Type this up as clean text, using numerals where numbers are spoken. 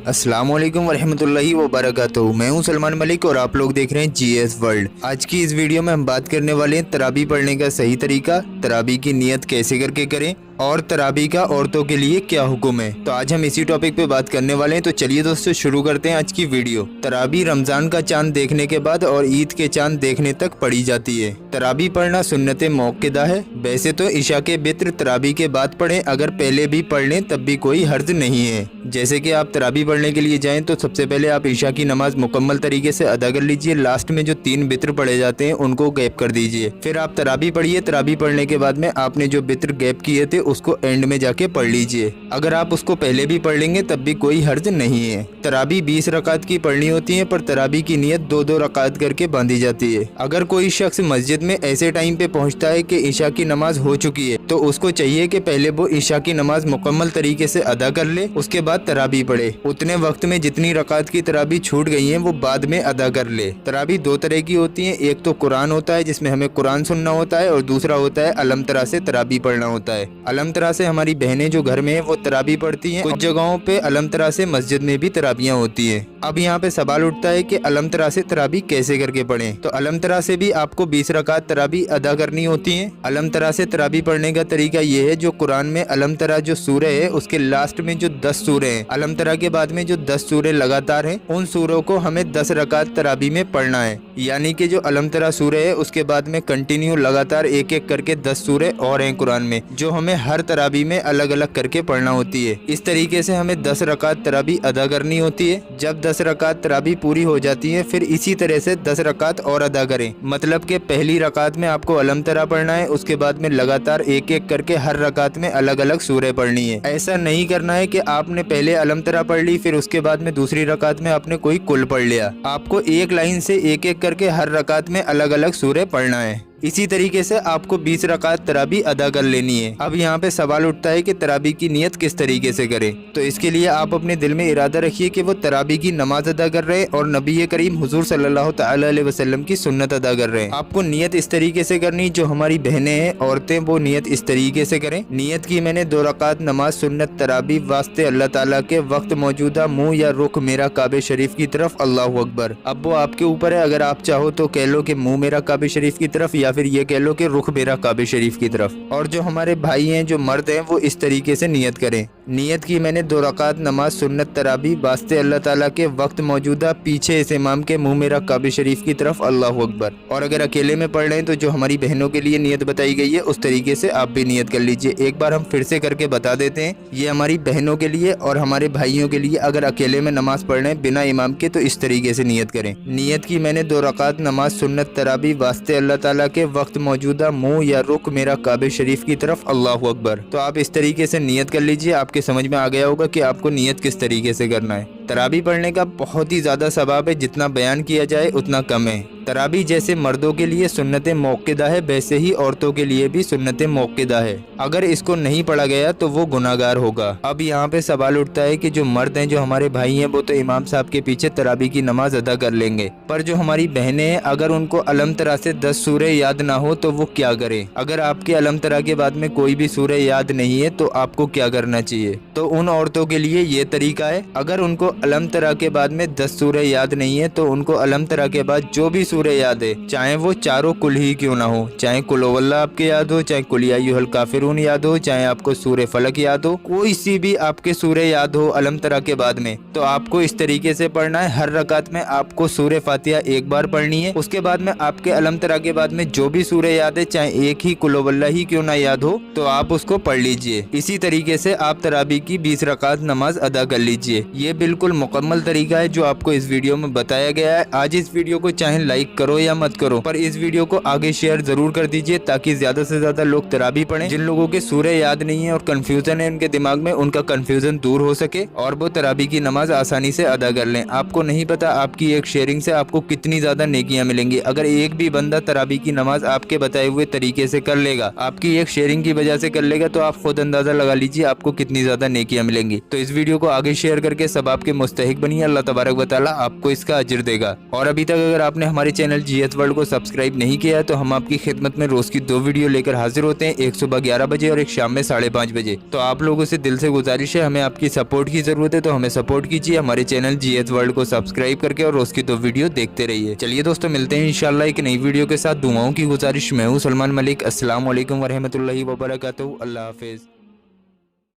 अस्सलाम वालेकुम वरहमतुल्लाहि वबरकातुहू। मैं हूं सलमान मलिक और आप लोग देख रहे हैं जीएस वर्ल्ड। आज की इस वीडियो में हम बात करने वाले हैं तराबी पढ़ने का सही तरीका, तराबी की नियत कैसे करके करें और तराबी का औरतों के लिए क्या हुक्म है। तो आज हम इसी टॉपिक पे बात करने वाले हैं। तो चलिए दोस्तों शुरू करते हैं आज की वीडियो। तराबी रमजान का चांद देखने के बाद और ईद के चांद देखने तक पढ़ी जाती है। तराबी पढ़ना सुन्नत मौक़िदा है। वैसे तो इशा के बित्र तराबी के बाद पढ़ें, अगर पहले भी पढ़ लें तब भी कोई हर्ज नहीं है। जैसे कि आप तराबी पढ़ने के लिए जाएं तो सबसे पहले आप इशा की नमाज मुकम्मल तरीके से अदा कर लीजिए। लास्ट में जो 3 बित्र पढ़े जाते हैं उनको गैप कर दीजिए। फिर आप तराबी पढ़िए। तराबी पढ़ने के बाद में आपने जो बित्र गैप किए थे उसको एंड में जाके पढ़ लीजिए। अगर आप उसको पहले भी पढ़ लेंगे तब भी कोई हर्ज नहीं है। तराबी 20 रकात की पढ़नी होती है, पर तराबी की नियत 2-2 रकात करके बांधी जाती है। अगर कोई शख्स मस्जिद में ऐसे टाइम पे पहुंचता है कि ईशा की नमाज हो चुकी है तो उसको चाहिए कि पहले वो ईशा की नमाज मुकम्मल तरीके से अदा कर ले, उसके बाद तराबी पढ़े। उतने वक्त में जितनी रकात की तराबी छूट गई है वो बाद में अदा कर ले। तराबी 2 तरह की होती है, एक तो कुरान होता है जिसमें हमें कुरान सुनना होता है और दूसरा होता है अलम तरा से तराबी पढ़ना होता है। अलम तरा से हमारी बहनें जो घर में है वो तराबी पढ़ती हैं। कुछ जगहों पे अलम तरा से मस्जिद में भी तराबियां होती हैं। अब यहाँ पे सवाल उठता है कि अलम तरा से तराबी कैसे करके पढ़ें। तो अलम तरा से भी आपको 20 रकात तराबी अदा करनी होती है। अलम तरा से तराबी पढ़ने का तरीका ये है, जो कुरान में अलम तरा जो सूरह है उसके लास्ट में जो 10 सूरह हैं, अलम तरा के बाद में जो 10 सूरह लगातार हैं, उन सूरों को हमें 10 रकात तराबी में पढ़ना है। यानी कि जो अलम तरा सूरह है उसके बाद में कंटिन्यू लगातार एक एक करके 10 सूरह और हैं कुरान में, जो हमें हर तराबी में अलग अलग करके पढ़ना होती है। इस तरीके से हमें 10 रकात तराबी अदा करनी होती है। जब 10 रकात तराबी पूरी हो जाती है फिर इसी तरह से 10 रकात और अदा करें। मतलब कि पहली रकात में आपको अलम तरा पढ़ना है, उसके बाद में लगातार एक एक करके हर रकात में अलग अलग सूरह पढ़नी है। ऐसा नहीं करना है कि आपने पहले अलम तरा पढ़ ली फिर उसके बाद में दूसरी रकात में आपने कोई कुल पढ़ लिया। आपको एक लाइन से एक एक करके हर रकात में अलग अलग सूरह पढ़ना है। इसी तरीके से आपको 20 रकात तराबी अदा कर लेनी है। अब यहाँ पे सवाल उठता है कि तराबी की नियत किस तरीके से करें। तो इसके लिए आप अपने दिल में इरादा रखिए कि वो तराबी की नमाज अदा कर रहे हैं और नबी करीम हुजूर सल्लल्लाहु तआला अलैहि वसल्लम की सुन्नत अदा कर रहे हैं। आपको नियत इस तरीके से करनी, जो हमारी बहनें हैं औरतें वो नियत इस तरीके से करें। नियत की मैंने 2 रकात नमाज सुन्नत तराबी वास्ते अल्लाह ताला के, वक्त मौजूदा मुँह या रुख मेरा काबे शरीफ की तरफ, अल्लाहु अकबर। अब वो आपके ऊपर है, अगर आप चाहो तो कह लो कि मुँह मेरा काबे शरीफ की तरफ, या फिर ये कह लो कि रुख मेरा काबे शरीफ की तरफ। और जो हमारे भाई हैं जो मर्द हैं वो इस तरीके से नियत करें। नियत की मैंने 2 रकात नमाज सुन्नत तराबी वास्ते अल्लाह ताला के, वक्त मौजूदा पीछे इस इमाम के, मुंह मेरा काबे शरीफ की तरफ, अल्लाहु अकबर। और अगर अकेले में पढ़ रहे हैं तो जो हमारी बहनों के लिए नियत बताई गई है उस तरीके से आप भी नियत कर लीजिए। एक बार हम फिर से करके बता देते हैं, ये हमारी बहनों के लिए और हमारे भाइयों के लिए अगर अकेले में नमाज पढ़ रहे हैं बिना इमाम के तो इस तरीके से नियत करें। नियत की मैंने 2 रकात नमाज सुन्नत तराबी वास्ते अल्लाह ताला के, वक्त मौजूदा मुंह या रुख मेरा काबे शरीफ की तरफ, अल्लाहु अकबर। तो आप इस तरीके से नियत कर लीजिए। आपके समझ में आ गया होगा कि आपको नियत किस तरीके से करना है। तराबी पढ़ने का बहुत ही ज़्यादा सवाब है, जितना बयान किया जाए उतना कम है। तराबी जैसे मर्दों के लिए सुन्नत मौक़िदा है वैसे ही औरतों के लिए भी सुन्नत मौक़िदा है। अगर इसको नहीं पढ़ा गया तो वो गुनाहगार होगा। अब यहाँ पे सवाल उठता है कि जो मर्द हैं जो हमारे भाई हैं वो तो इमाम साहब के पीछे तराबी की नमाज अदा कर लेंगे, पर जो हमारी बहनें हैं अगर उनको अलम तरा से 10 सूरह याद ना हो तो वो क्या करें। अगर आपके अलम तरा के बाद में कोई भी सूरह याद नहीं है तो आपको क्या करना चाहिए। तो उन औरतों के लिए ये तरीका है, अगर उनको अलम तरा के बाद में 10 सूरह याद नहीं है तो उनको अलम तरा के बाद जो भी सूरह याद है, चाहे वो चारों कुल ही क्यों ना हो, चाहे कुल हुवल्लाह आपके याद हो, चाहे कुल या अय्युहल काफिरून याद हो, चाहे आपको सूरह फलक याद हो, कोई सी भी आपके सूरह याद हो अलम तरा के बाद में, तो आपको इस तरीके से पढ़ना है। हर रकात में आपको सूरह फातिहा एक बार पढ़नी है। उसके बाद में आपके अलम तरा के बाद में जो भी सूरह याद है, चाहे एक ही कुल हुवल्लाह ही क्यों ना याद हो, तो आप उसको पढ़ लीजिए। इसी तरीके से आप तराबी की 20 रकात नमाज अदा कर लीजिए। ये बिल्कुल मुकम्मल तरीका है जो आपको इस वीडियो में बताया गया है। आज इस वीडियो को चाहे लाइक करो या मत करो, पर इस वीडियो को आगे शेयर जरूर कर दीजिए ताकि ज्यादा से ज्यादा लोग तराबी पढ़ें। जिन लोगों के सूरह याद नहीं है और कंफ्यूजन है उनके दिमाग में, उनका कंफ्यूजन दूर हो सके और वो तराबी की नमाज आसानी से अदा कर लें। आपको नहीं पता आपकी एक शेयरिंग से आपको कितनी ज्यादा नेकियां मिलेंगी। अगर एक भी बंदा तराबी की नमाज आपके बताए हुए तरीके से कर लेगा, आपकी एक शेयरिंग की वजह से कर लेगा, तो आप खुद अंदाजा लगा लीजिए आपको कितनी ज्यादा नेकियां मिलेंगी। तो इस वीडियो को आगे शेयर करके सब आपके मुस्तहिक बनिए। अल्लाह तबारक व तआला आपको इसका अजर देगा। और अभी तक अगर आपने हमारे चैनल जीएस वर्ल्ड को सब्सक्राइब नहीं किया है तो हम आपकी खिदमत में रोज की 2 वीडियो लेकर हाजिर होते हैं, एक सुबह 11 बजे और एक शाम में 5:30 बजे। तो आप लोगों से दिल से गुजारिश है, हमें आपकी सपोर्ट की जरूरत है, तो हमें सपोर्ट कीजिए हमारे चैनल जीएस वर्ल्ड को सब्सक्राइब करके और रोज की 2 वीडियो देखते रहिए। चलिए दोस्तों, मिलते हैं इंशाल्लाह एक नई वीडियो के साथ। दुआओं की गुजारिश। मैं हूं सलमान मलिक। अस्सलाम वालेकुम वरहमतुल्लाहि वबरकातुहू। अल्लाह हाफिज।